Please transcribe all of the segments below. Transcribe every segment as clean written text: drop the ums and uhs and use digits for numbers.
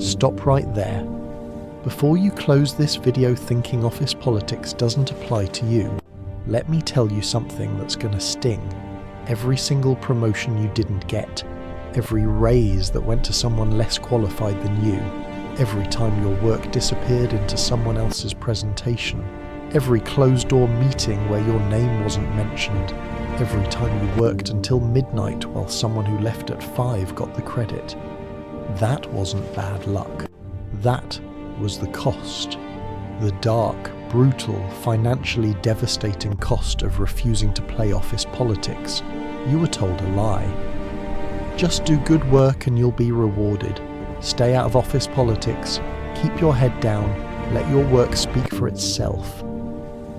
Stop right there. Before you close this video thinking office politics doesn't apply to you, let me tell you something that's gonna sting. Every single promotion you didn't get, every raise that went to someone less qualified than you, every time your work disappeared into someone else's presentation, every closed-door meeting where your name wasn't mentioned, every time you worked until midnight while someone who left at 5 got the credit. That wasn't bad luck. That was the cost. The dark, brutal, financially devastating cost of refusing to play office politics. You were told a lie. Just do good work and you'll be rewarded. Stay out of office politics, keep your head down, let your work speak for itself.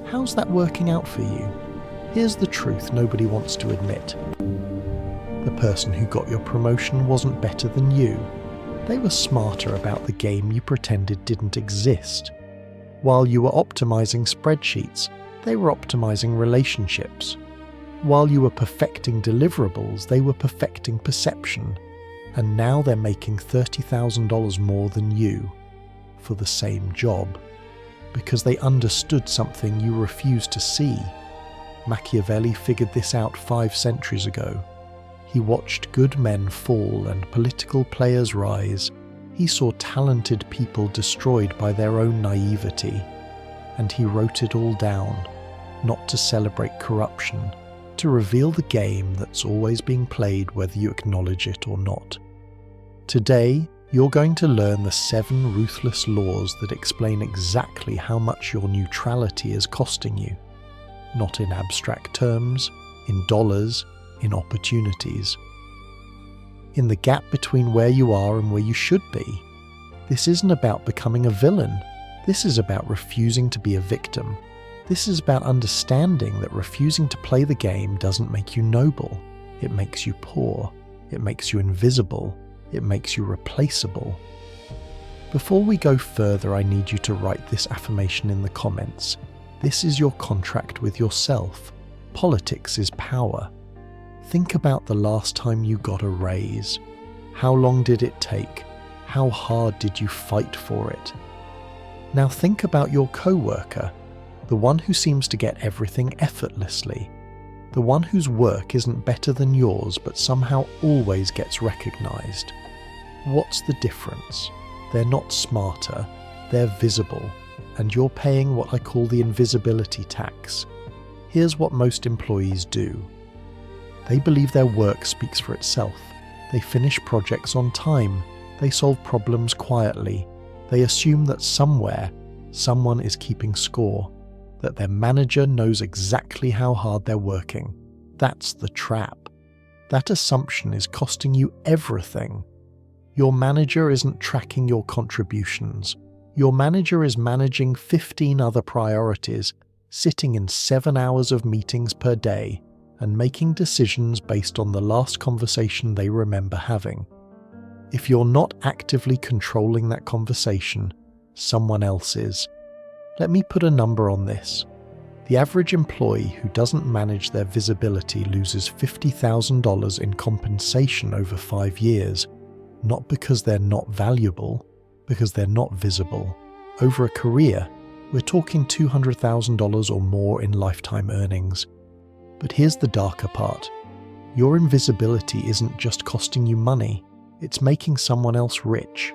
How's that working out for you? Here's the truth nobody wants to admit. The person who got your promotion wasn't better than you. They were smarter about the game you pretended didn't exist. While you were optimizing spreadsheets, they were optimizing relationships. While you were perfecting deliverables, they were perfecting perception. And now they're making $30,000 more than you for the same job, because they understood something you refused to see. Machiavelli figured this out 5 centuries ago. He watched good men fall and political players rise. He saw talented people destroyed by their own naivety. And he wrote it all down, not to celebrate corruption, to reveal the game that's always being played whether you acknowledge it or not. Today, you're going to learn the 7 ruthless laws that explain exactly how much your neutrality is costing you. Not in abstract terms, in dollars, in opportunities. In the gap between where you are and where you should be. This isn't about becoming a villain. This is about refusing to be a victim. This is about understanding that refusing to play the game doesn't make you noble. It makes you poor. It makes you invisible. It makes you replaceable. Before we go further, I need you to write this affirmation in the comments. This is your contract with yourself. Politics is power. Think about the last time you got a raise. How long did it take? How hard did you fight for it? Now think about your co-worker, the one who seems to get everything effortlessly, the one whose work isn't better than yours but somehow always gets recognized. What's the difference? They're not smarter, they're visible, and you're paying what I call the invisibility tax. Here's what most employees do. They believe their work speaks for itself. They finish projects on time. They solve problems quietly. They assume that somewhere, someone is keeping score, that their manager knows exactly how hard they're working. That's the trap. That assumption is costing you everything. Your manager isn't tracking your contributions. Your manager is managing 15 other priorities, sitting in 7 hours of meetings per day, and making decisions based on the last conversation they remember having. If you're not actively controlling that conversation, someone else is. Let me put a number on this. The average employee who doesn't manage their visibility loses $50,000 in compensation over 5 years, not because they're not valuable, because they're not visible. Over a career, we're talking $200,000 or more in lifetime earnings. But here's the darker part. Your invisibility isn't just costing you money, it's making someone else rich.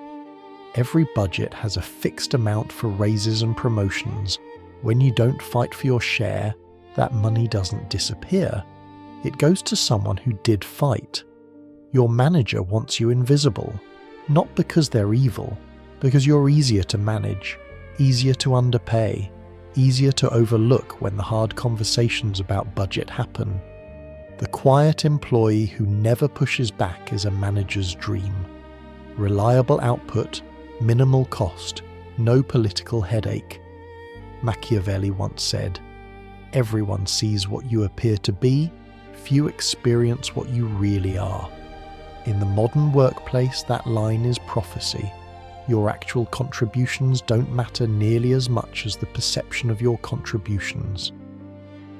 Every budget has a fixed amount for raises and promotions. When you don't fight for your share, that money doesn't disappear. It goes to someone who did fight. Your manager wants you invisible, not because they're evil, because you're easier to manage, easier to underpay, easier to overlook when the hard conversations about budget happen. The quiet employee who never pushes back is a manager's dream. Reliable output, minimal cost, no political headache. Machiavelli once said, "Everyone sees what you appear to be, few experience what you really are." In the modern workplace, that line is prophecy. Your actual contributions don't matter nearly as much as the perception of your contributions.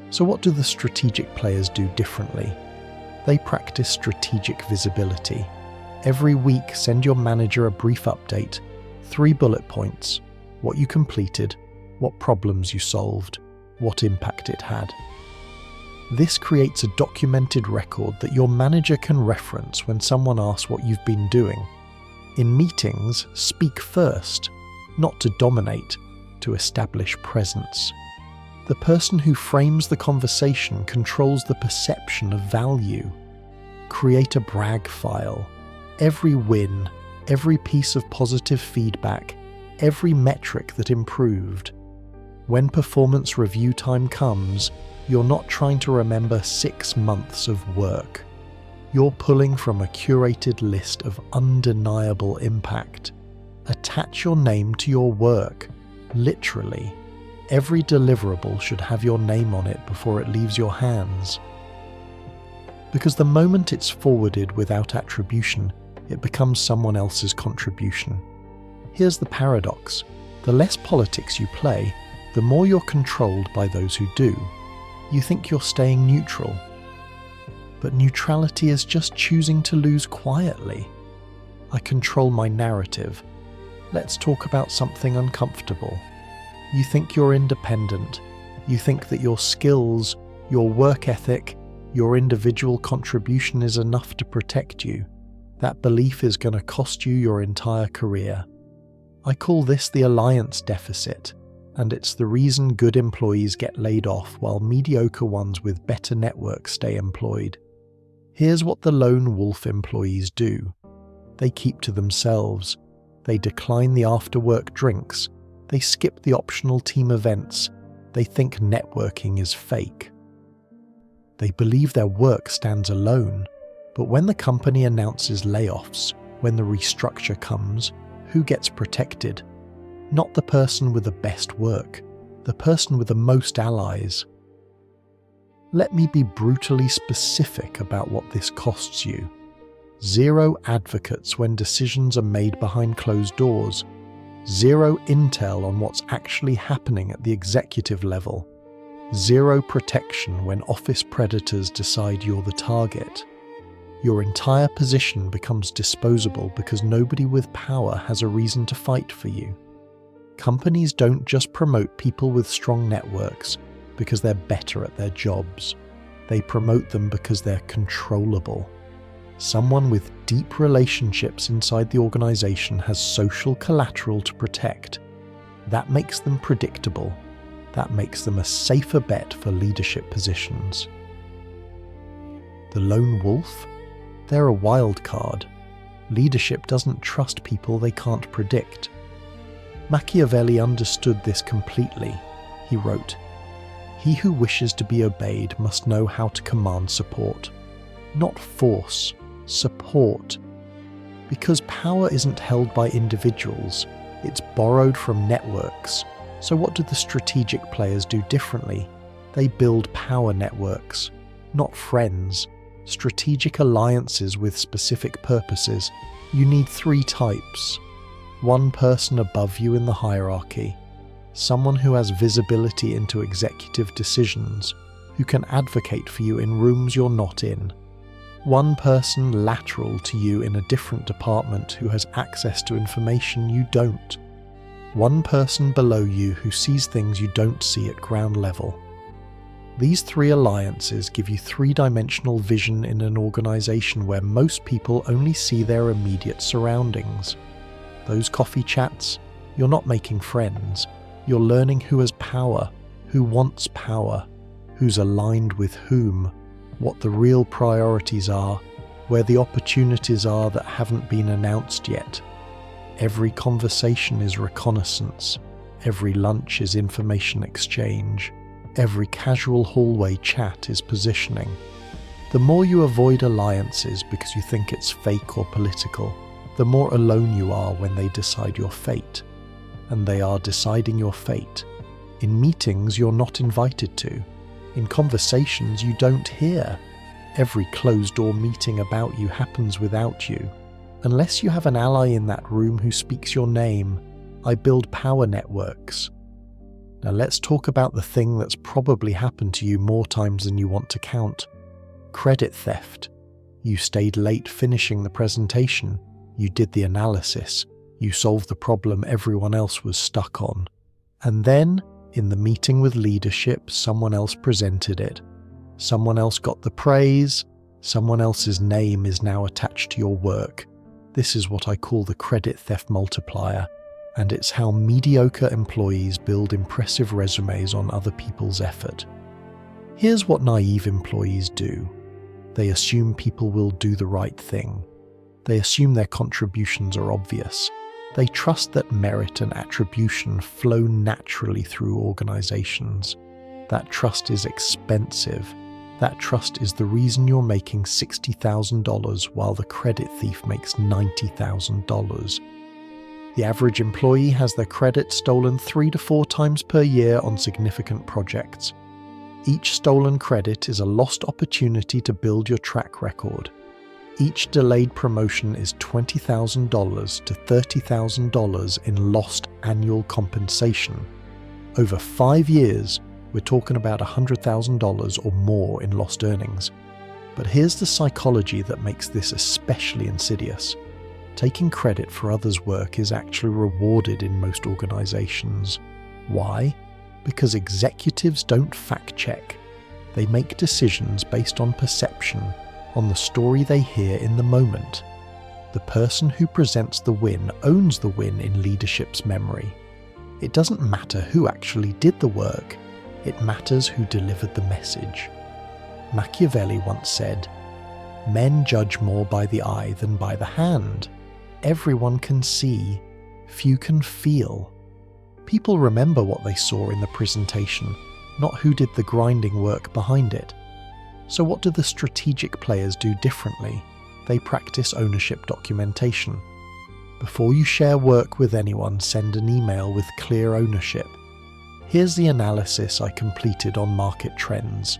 So what do the strategic players do differently? They practice strategic visibility. Every week, send your manager a brief update, 3 bullet points: what you completed, what problems you solved, what impact it had. This creates a documented record that your manager can reference when someone asks what you've been doing. In meetings, speak first, not to dominate, to establish presence. The person who frames the conversation controls the perception of value. Create a brag file. Every win, every piece of positive feedback, every metric that improved. When performance review time comes, you're not trying to remember 6 months of work. You're pulling from a curated list of undeniable impact. Attach your name to your work, literally. Every deliverable should have your name on it before it leaves your hands. Because the moment it's forwarded without attribution, it becomes someone else's contribution. Here's the paradox. The less politics you play, the more you're controlled by those who do. You think you're staying neutral. But neutrality is just choosing to lose quietly. I control my narrative. Let's talk about something uncomfortable. You think you're independent. You think that your skills, your work ethic, your individual contribution is enough to protect you. That belief is going to cost you your entire career. I call this the alliance deficit, and it's the reason good employees get laid off while mediocre ones with better networks stay employed. Here's what the lone wolf employees do. They keep to themselves. They decline the after-work drinks. They skip the optional team events. They think networking is fake. They believe their work stands alone. But when the company announces layoffs, when the restructure comes, who gets protected? Not the person with the best work, the person with the most allies. Let me be brutally specific about what this costs you. 0 advocates when decisions are made behind closed doors. 0 intel on what's actually happening at the executive level. 0 protection when office predators decide you're the target. Your entire position becomes disposable because nobody with power has a reason to fight for you. Companies don't just promote people with strong networks because they're better at their jobs. They promote them because they're controllable. Someone with deep relationships inside the organization has social collateral to protect. That makes them predictable. That makes them a safer bet for leadership positions. The lone wolf? They're a wild card. Leadership doesn't trust people they can't predict. Machiavelli understood this completely. He wrote, "He who wishes to be obeyed must know how to command support. Not force, support. Because power isn't held by individuals, it's borrowed from networks. So what do the strategic players do differently? They build power networks, not friends. Strategic alliances with specific purposes. You need 3 types. 1 person above you in the hierarchy. Someone who has visibility into executive decisions, who can advocate for you in rooms you're not in. 1 person lateral to you in a different department who has access to information you don't. 1 person below you who sees things you don't see at ground level. These 3 alliances give you 3-dimensional vision in an organization where most people only see their immediate surroundings. Those coffee chats, you're not making friends. You're learning who has power, who wants power, who's aligned with whom, what the real priorities are, where the opportunities are that haven't been announced yet. Every conversation is reconnaissance. Every lunch is information exchange. Every casual hallway chat is positioning. The more you avoid alliances because you think it's fake or political, the more alone you are when they decide your fate. And they are deciding your fate. In meetings you're not invited to. In conversations you don't hear. Every closed-door meeting about you happens without you. Unless you have an ally in that room who speaks your name, I build power networks. Now let's talk about the thing that's probably happened to you more times than you want to count. Credit theft. You stayed late finishing the presentation. You did the analysis. You solved the problem everyone else was stuck on. And then, in the meeting with leadership, someone else presented it. Someone else got the praise. Someone else's name is now attached to your work. This is what I call the credit theft multiplier, and it's how mediocre employees build impressive resumes on other people's effort. Here's what naive employees do. They assume people will do the right thing. They assume their contributions are obvious. They trust that merit and attribution flow naturally through organizations. That trust is expensive. That trust is the reason you're making $60,000 while the credit thief makes $90,000. The average employee has their credit stolen 3 to 4 times per year on significant projects. Each stolen credit is a lost opportunity to build your track record. Each delayed promotion is $20,000 to $30,000 in lost annual compensation. Over 5 years, we're talking about $100,000 or more in lost earnings. But here's the psychology that makes this especially insidious. Taking credit for others' work is actually rewarded in most organizations. Why? Because executives don't fact-check. They make decisions based on perception, on the story they hear in the moment. The person who presents the win owns the win in leadership's memory. It doesn't matter who actually did the work. It matters who delivered the message. Machiavelli once said, "Men judge more by the eye than by the hand. Everyone can see, few can feel." People remember what they saw in the presentation, not who did the grinding work behind it. So what do the strategic players do differently? They practice ownership documentation. Before you share work with anyone, send an email with clear ownership. Here's the analysis I completed on market trends.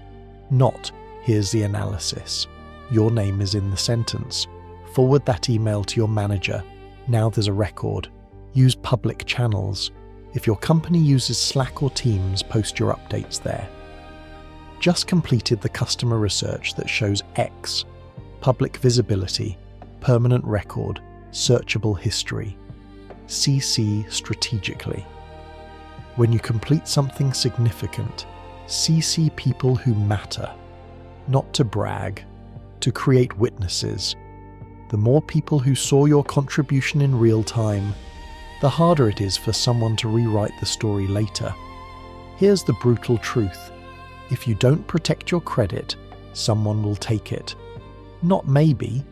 Not, here's the analysis. Your name is in the sentence. Forward that email to your manager. Now there's a record. Use public channels. If your company uses Slack or Teams, post your updates there. Just completed the customer research that shows X. Public visibility, permanent record, searchable history. CC strategically. When you complete something significant, CC people who matter. Not to brag, to create witnesses. The more people who saw your contribution in real time, the harder it is for someone to rewrite the story later. Here's the brutal truth. If you don't protect your credit, someone will take it. Not maybe,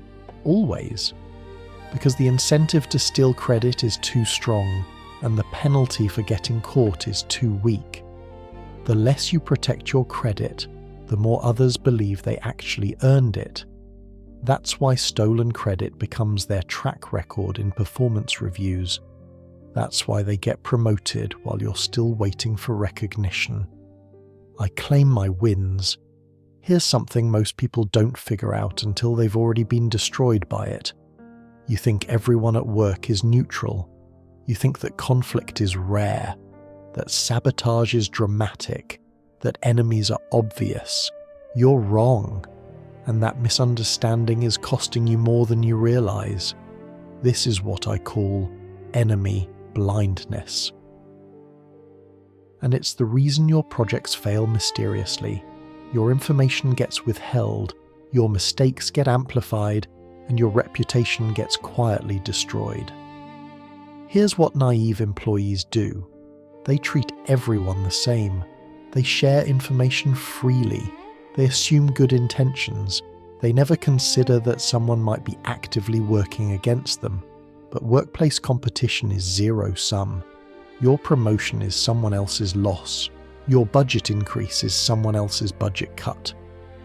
always. Because the incentive to steal credit is too strong, and the penalty for getting caught is too weak. The less you protect your credit, the more others believe they actually earned it. That's why stolen credit becomes their track record in performance reviews. That's why they get promoted while you're still waiting for recognition. I claim my wins. Here's something most people don't figure out until they've already been destroyed by it. You think everyone at work is neutral. You think that conflict is rare, that sabotage is dramatic, that enemies are obvious. You're wrong, and that misunderstanding is costing you more than you realize. This is what I call enemy blindness. And it's the reason your projects fail mysteriously. Your information gets withheld, your mistakes get amplified, and your reputation gets quietly destroyed. Here's what naive employees do. They treat everyone the same. They share information freely. They assume good intentions. They never consider that someone might be actively working against them. But workplace competition is zero-sum. Your promotion is someone else's loss. Your budget increase is someone else's budget cut.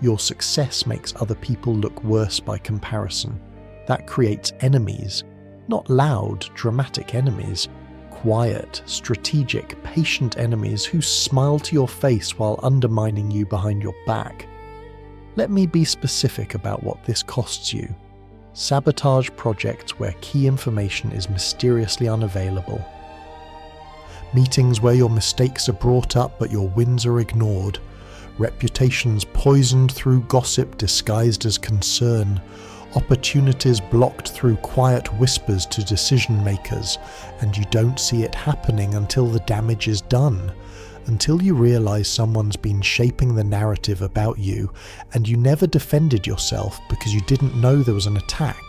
Your success makes other people look worse by comparison. That creates enemies. Not loud, dramatic enemies. Quiet, strategic, patient enemies who smile to your face while undermining you behind your back. Let me be specific about what this costs you. Sabotage projects where key information is mysteriously unavailable. Meetings where your mistakes are brought up but your wins are ignored. reputations poisoned through gossip disguised as concern, opportunities blocked through quiet whispers to decision makers, and you don't see it happening until the damage is done, until you realize someone's been shaping the narrative about you and you never defended yourself because you didn't know there was an attack.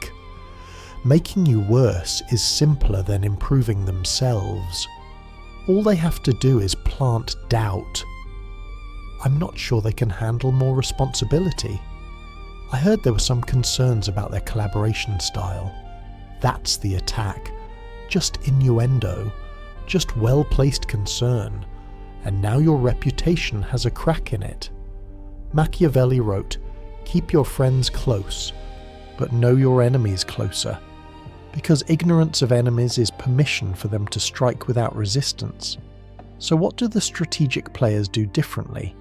Making you worse is simpler than improving themselves. All they have to do is plant doubt. I'm not sure they can handle more responsibility. I heard there were some concerns about their collaboration style. That's the attack. Just innuendo. Just well-placed concern. And now your reputation has a crack in it. Machiavelli wrote, "Keep your friends close, but know your enemies closer." Because ignorance of enemies is permission for them to strike without resistance. So what do the strategic players do differently?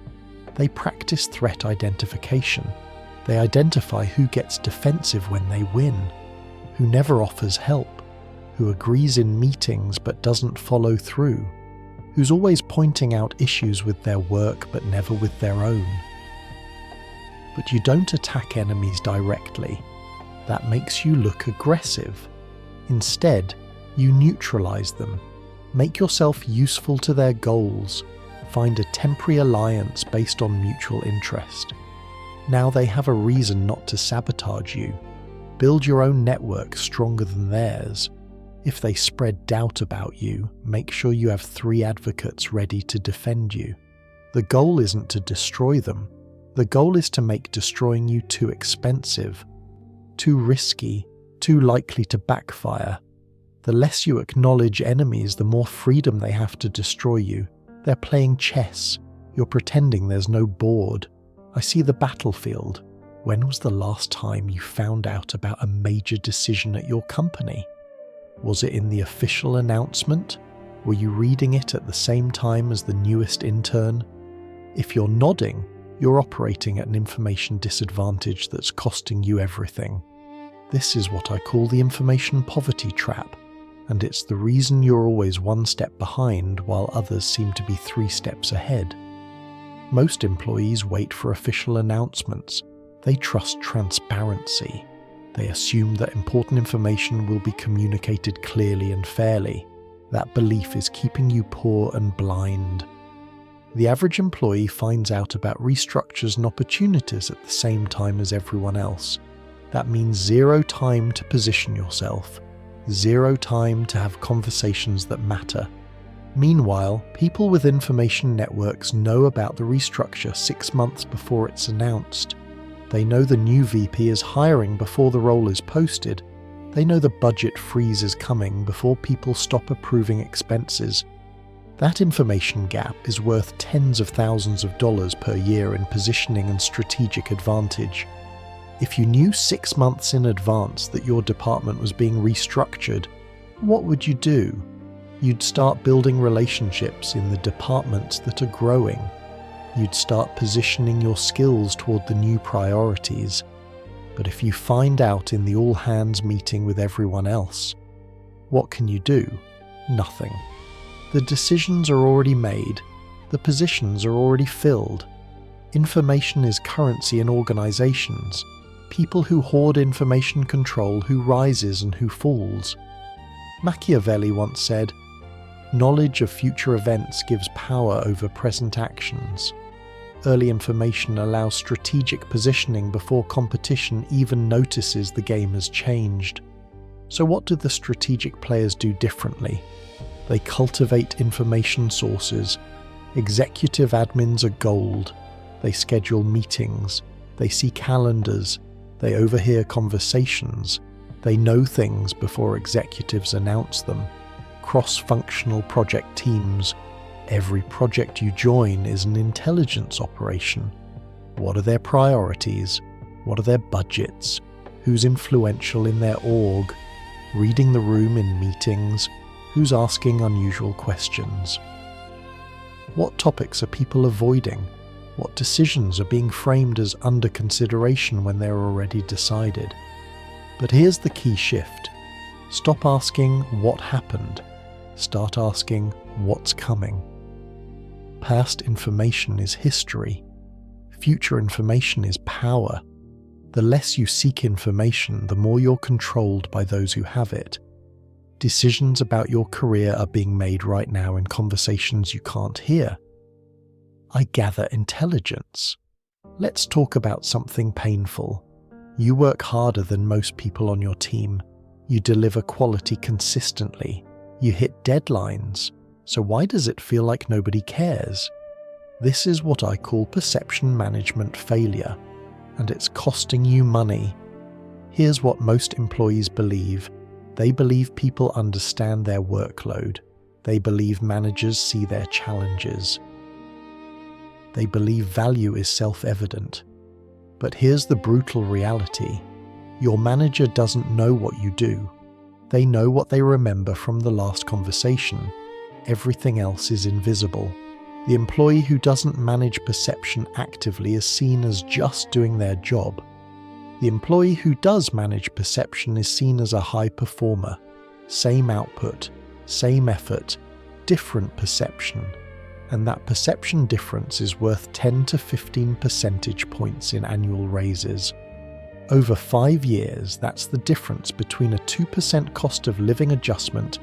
They practice threat identification. They identify who gets defensive when they win, who never offers help, who agrees in meetings but doesn't follow through, who's always pointing out issues with their work but never with their own. But you don't attack enemies directly. That makes you look aggressive. Instead, you neutralize them, make yourself useful to their goals, find a temporary alliance based on mutual interest. Now they have a reason not to sabotage you. Build your own network stronger than theirs. If they spread doubt about you, make sure you have 3 advocates ready to defend you. The goal isn't to destroy them. The goal is to make destroying you too expensive, too risky, too likely to backfire. The less you acknowledge enemies, the more freedom they have to destroy you. They're playing chess. You're pretending there's no board. I see the battlefield. When was the last time you found out about a major decision at your company? Was it in the official announcement? Were you reading it at the same time as the newest intern? If you're nodding, you're operating at an information disadvantage that's costing you everything. This is what I call the information poverty trap, and it's the reason you're always 1 step behind while others seem to be 3 steps ahead. Most employees wait for official announcements. They trust transparency. They assume that important information will be communicated clearly and fairly. That belief is keeping you poor and blind. The average employee finds out about restructures and opportunities at the same time as everyone else. That means 0 time to position yourself, 0 time to have conversations that matter. Meanwhile, people with information networks know about the restructure 6 months before it's announced. They know the new VP is hiring before the role is posted. They know the budget freeze is coming before people stop approving expenses. That information gap is worth tens of thousands of dollars per year in positioning and strategic advantage. If you knew 6 months in advance that your department was being restructured, what would you do? You'd start building relationships in the departments that are growing. You'd start positioning your skills toward the new priorities. But if you find out in the all-hands meeting with everyone else, what can you do? Nothing. The decisions are already made. The positions are already filled. Information is currency in organizations. People who hoard information control who rises and who falls. Machiavelli once said, "Knowledge of future events gives power over present actions." Early information allows strategic positioning before competition even notices the game has changed. So what do the strategic players do differently? They cultivate information sources. Executive admins are gold. They schedule meetings. They see calendars. They overhear conversations. They know things before executives announce them. Cross-functional project teams. Every project you join is an intelligence operation. What are their priorities? What are their budgets? Who's influential in their org? Reading the room in meetings? Who's asking unusual questions? What topics are people avoiding? What decisions are being framed as under consideration when they're already decided? But here's the key shift. Stop asking what happened. Start asking what's coming. Past information is history. Future information is power. The less you seek information, the more you're controlled by those who have it. Decisions about your career are being made right now in conversations you can't hear. I gather intelligence. Let's talk about something painful. You work harder than most people on your team. You deliver quality consistently. You hit deadlines. So why does it feel like nobody cares? This is what I call perception management failure, and it's costing you money. Here's what most employees believe. They believe people understand their workload. They believe managers see their challenges. They believe value is self-evident. But here's the brutal reality. Your manager doesn't know what you do. They know what they remember from the last conversation. Everything else is invisible. The employee who doesn't manage perception actively is seen as just doing their job. The employee who does manage perception is seen as a high performer. Same output, same effort, different perception. And that perception difference is worth 10 to 15 percentage points in annual raises. Over 5 years, that's the difference between a 2% cost of living adjustment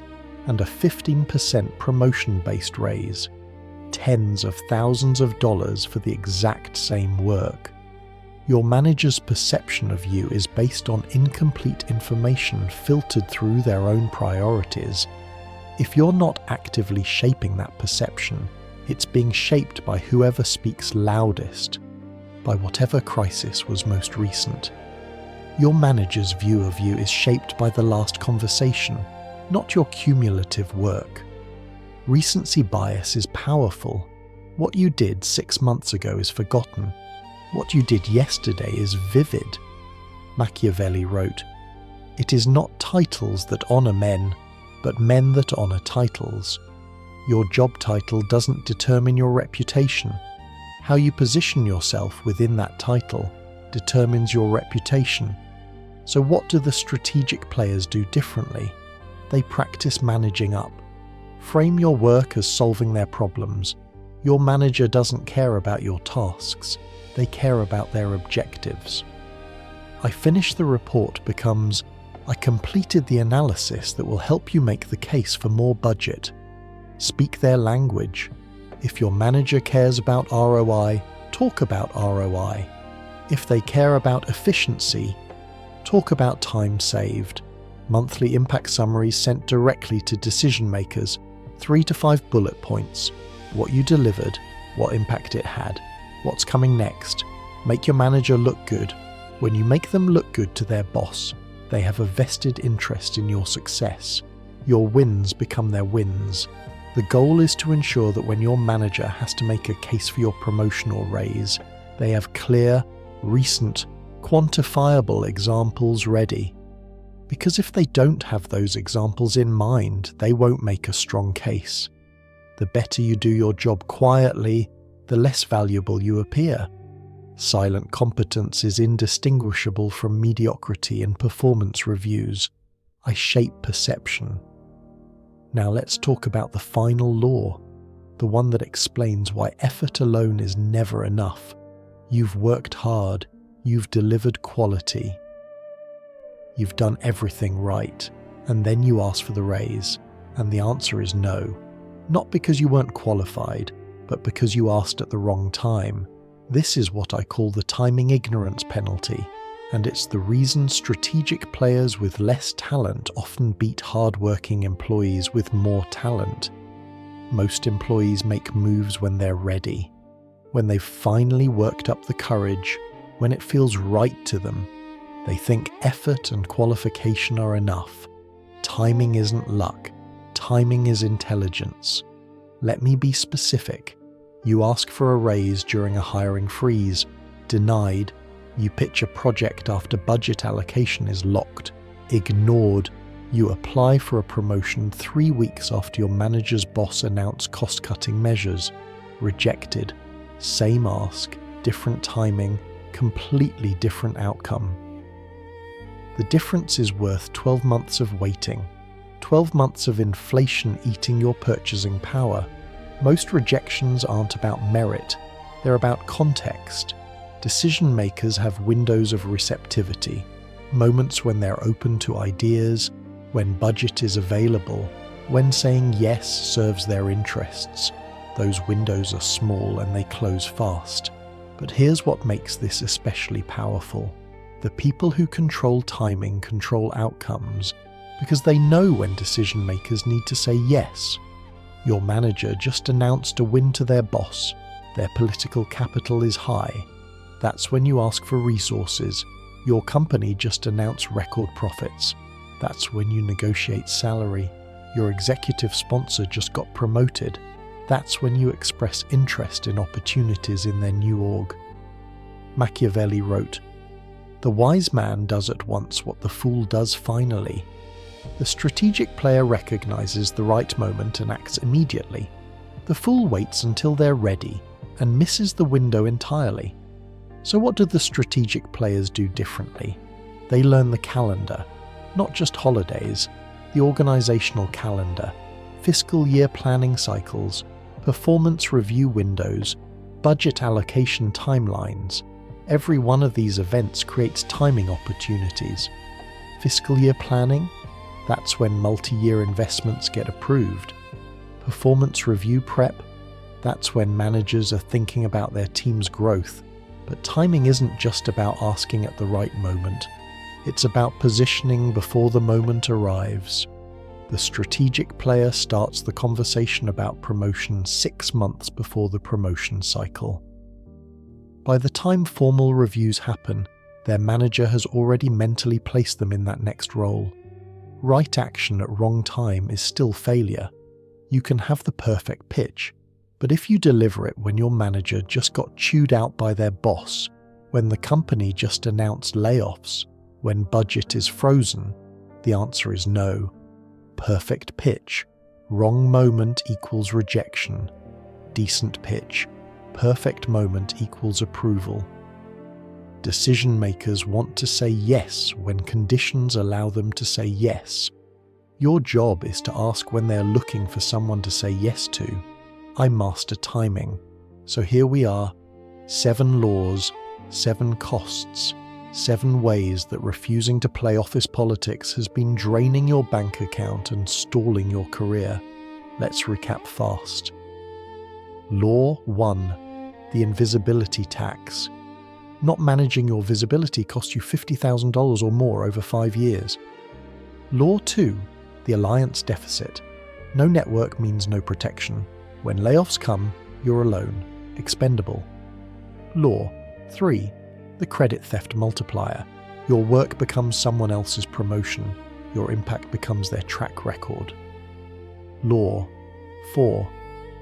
and a 15% promotion-based raise. Tens of thousands of dollars for the exact same work. Your manager's perception of you is based on incomplete information filtered through their own priorities. If you're not actively shaping that perception, it's being shaped by whoever speaks loudest, by whatever crisis was most recent. Your manager's view of you is shaped by the last conversation, not your cumulative work. Recency bias is powerful. What you did 6 months ago is forgotten. What you did yesterday is vivid. Machiavelli wrote, "It is not titles that honour men, but men that honour titles." Your job title doesn't determine your reputation. How you position yourself within that title determines your reputation. So what do the strategic players do differently? They practice managing up. Frame your work as solving their problems. Your manager doesn't care about your tasks. They care about their objectives. I finish the report becomes, I completed the analysis that will help you make the case for more budget. Speak their language. If your manager cares about ROI, talk about ROI. If they care about efficiency, talk about time saved. Monthly impact summaries sent directly to decision makers. 3 to 5 bullet points. What you delivered, what impact it had, what's coming next. Make your manager look good. When you make them look good to their boss, they have a vested interest in your success. Your wins become their wins. The goal is to ensure that when your manager has to make a case for your promotion or raise, they have clear, recent, quantifiable examples ready. Because if they don't have those examples in mind, they won't make a strong case. The better you do your job quietly, the less valuable you appear. Silent competence is indistinguishable from mediocrity in performance reviews. I shape perception. Now let's talk about the final law, the one that explains why effort alone is never enough. You've worked hard, you've delivered quality. You've done everything right, and then you ask for the raise, and the answer is no. Not because you weren't qualified, but because you asked at the wrong time. This is what I call the timing ignorance penalty, and it's the reason strategic players with less talent often beat hard-working employees with more talent. Most employees make moves when they're ready, when they've finally worked up the courage, when it feels right to them. They think effort and qualification are enough. Timing isn't luck. Timing is intelligence. Let me be specific. You ask for a raise during a hiring freeze. Denied. You pitch a project after budget allocation is locked. Ignored. You apply for a promotion 3 weeks after your manager's boss announced cost-cutting measures. Rejected. Same ask, different timing, completely different outcome. The difference is worth 12 months of waiting. 12 months of inflation eating your purchasing power. Most rejections aren't about merit. They're about context. Decision makers have windows of receptivity, moments when they're open to ideas, when budget is available, when saying yes serves their interests. Those windows are small and they close fast. But here's what makes this especially powerful. The people who control timing control outcomes because they know when decision makers need to say yes. Your manager just announced a win to their boss. Their political capital is high. That's when you ask for resources. Your company just announced record profits. That's when you negotiate salary. Your executive sponsor just got promoted. That's when you express interest in opportunities in their new org. Machiavelli wrote, "The wise man does at once what the fool does finally." The strategic player recognizes the right moment and acts immediately. The fool waits until they're ready and misses the window entirely. So what do the strategic players do differently? They learn the calendar, not just holidays, the organizational calendar, fiscal year planning cycles, performance review windows, budget allocation timelines. Every one of these events creates timing opportunities. Fiscal year planning? That's when multi-year investments get approved. Performance review prep? That's when managers are thinking about their team's growth. But timing isn't just about asking at the right moment. It's about positioning before the moment arrives. The strategic player starts the conversation about promotion 6 months before the promotion cycle. By the time formal reviews happen, their manager has already mentally placed them in that next role. Right action at wrong time is still failure. You can have the perfect pitch, but if you deliver it when your manager just got chewed out by their boss, when the company just announced layoffs, when budget is frozen, the answer is no. Perfect pitch. Wrong moment equals rejection. Decent pitch. Perfect moment equals approval. Decision makers want to say yes when conditions allow them to say yes. Your job is to ask when they're looking for someone to say yes to. I master timing. So here we are. 7 laws, 7 costs, 7 ways that refusing to play office politics has been draining your bank account and stalling your career. Let's recap fast. Law 1. The invisibility tax. Not managing your visibility costs you $50,000 or more over 5 years. Law 2. The alliance deficit. No network means no protection. When layoffs come, you're alone, expendable. Law 3. The credit theft multiplier. Your work becomes someone else's promotion. Your impact becomes their track record. Law 4.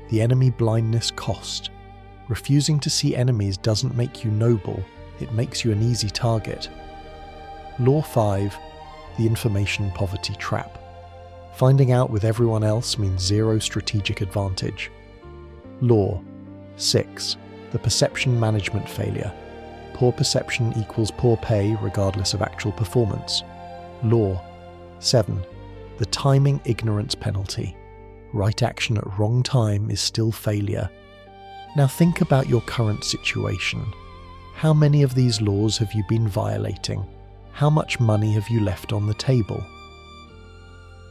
The enemy blindness cost. Refusing to see enemies doesn't make you noble, it makes you an easy target. Law 5. The information poverty trap. Finding out with everyone else means zero strategic advantage. Law 6. The perception management failure. Poor perception equals poor pay regardless of actual performance. Law 7. The timing ignorance penalty. Right action at wrong time is still failure. Now think about your current situation. How many of these laws have you been violating? How much money have you left on the table?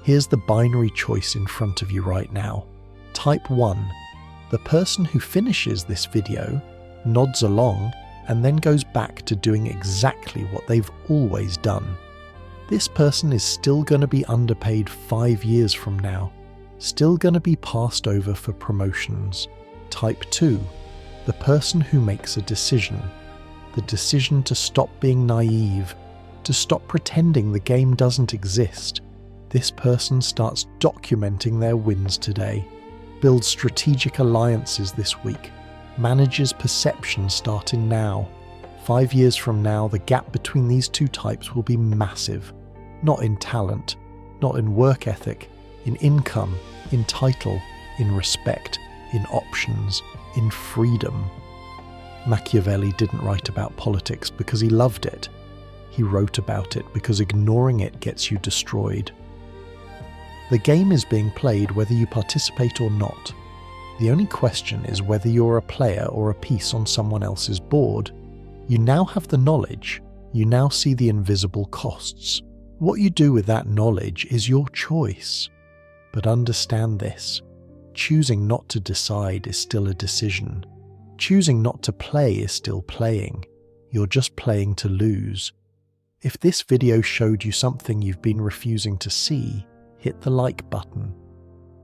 Here's the binary choice in front of you right now. Type 1. The person who finishes this video, nods along, and then goes back to doing exactly what they've always done. This person is still going to be underpaid 5 years from now, still going to be passed over for promotions. Type 2. The person who makes a decision. The decision to stop being naive, to stop pretending the game doesn't exist. This person starts documenting their wins today, builds strategic alliances this week, manages perception starting now. 5 years from now, the gap between these two types will be massive. Not in talent, not in work ethic, in income, in title, in respect, in options, in freedom. Machiavelli didn't write about politics because he loved it. He wrote about it because ignoring it gets you destroyed. The game is being played whether you participate or not. The only question is whether you're a player or a piece on someone else's board. You now have the knowledge. You now see the invisible costs. What you do with that knowledge is your choice. But understand this. Choosing not to decide is still a decision. Choosing not to play is still playing. You're just playing to lose. If this video showed you something you've been refusing to see, hit the like button.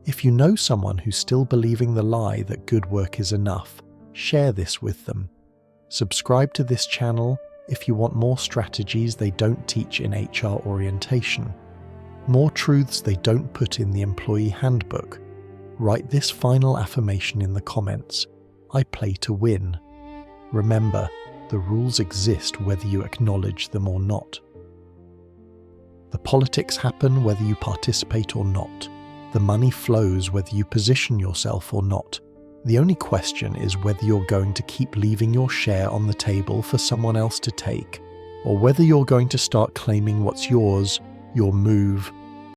If you know someone who's still believing the lie that good work is enough, share this with them. Subscribe to this channel if you want more strategies they don't teach in HR orientation, more truths they don't put in the employee handbook. Write this final affirmation in the comments: I play to win. Remember, the rules exist whether you acknowledge them or not. The politics happen whether you participate or not. The money flows whether you position yourself or not. The only question is whether you're going to keep leaving your share on the table for someone else to take, or whether you're going to start claiming what's yours, your move,